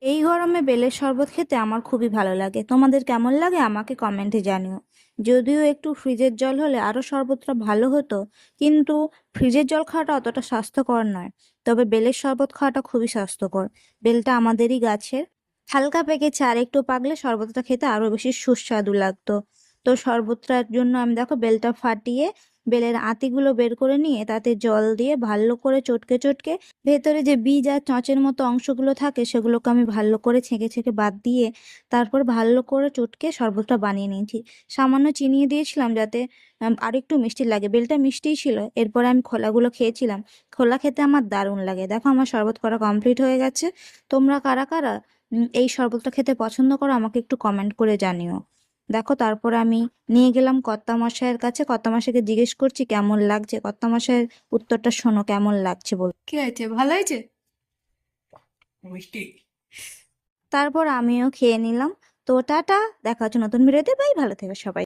এই গরমে বেলের শরবত খেতে আমার খুবই ভালো লাগে। তোমাদের কেমন লাগে আমাকে কমেন্টে জানিও। যদিও একটু ফ্রিজের জল হলে আরো শরবতটা ভালো হতো, কিন্তু ফ্রিজের জল খাওয়াটা অতটা স্বাস্থ্যকর নয়। তবে বেলের শরবত খাওয়াটা খুবই স্বাস্থ্যকর। বেলটা আমাদেরই গাছের। হালকা পেকেছে, আর একটু পাকলে শরবতটা খেতে আরো বেশি সুস্বাদু লাগতো। তো শরবতটার জন্য আমি দেখো বেলটা ফাটিয়ে বেলের আতিগুলো বের করে নিয়ে তাতে জল দিয়ে ভালো করে চটকে চটকে ভেতরে যে বীজ আর চঁচের মতো অংশগুলো থাকে সেগুলোকে আমি ভালো করে ছেঁকে ছেঁকে বাদ দিয়ে তারপর ভালো করে চটকে শরবতটা বানিয়ে নিয়েছি। সামান্য চিনি দিয়েছিলাম যাতে আর একটু মিষ্টি লাগে। বেলটা মিষ্টিই ছিল। এরপরে আমি খোলাগুলো খেয়েছিলাম। খোলা খেতে আমার দারুণ লাগে। দেখো আমার শরবত করা কমপ্লিট হয়ে গেছে। তোমরা কারা কারা এই শরবতটা খেতে পছন্দ করো আমাকে একটু কমেন্ট করে জানিও। দেখো তারপর আমি নিয়ে গেলাম কর্তামশাইয়ের কাছে। কর্তামশাইকে জিজ্ঞেস করছি কেমন লাগছে। কর্তামশাইয়ের উত্তরটা শোনো কেমন লাগছে বল। কি হয়েছে, ভালো হয়েছে? মিষ্টি। তারপর আমিও খেয়ে নিলাম। তো টাটা, দেখা হচ্ছে নতুন ভিডিওতে। বাই, ভালো থেকো সবাই।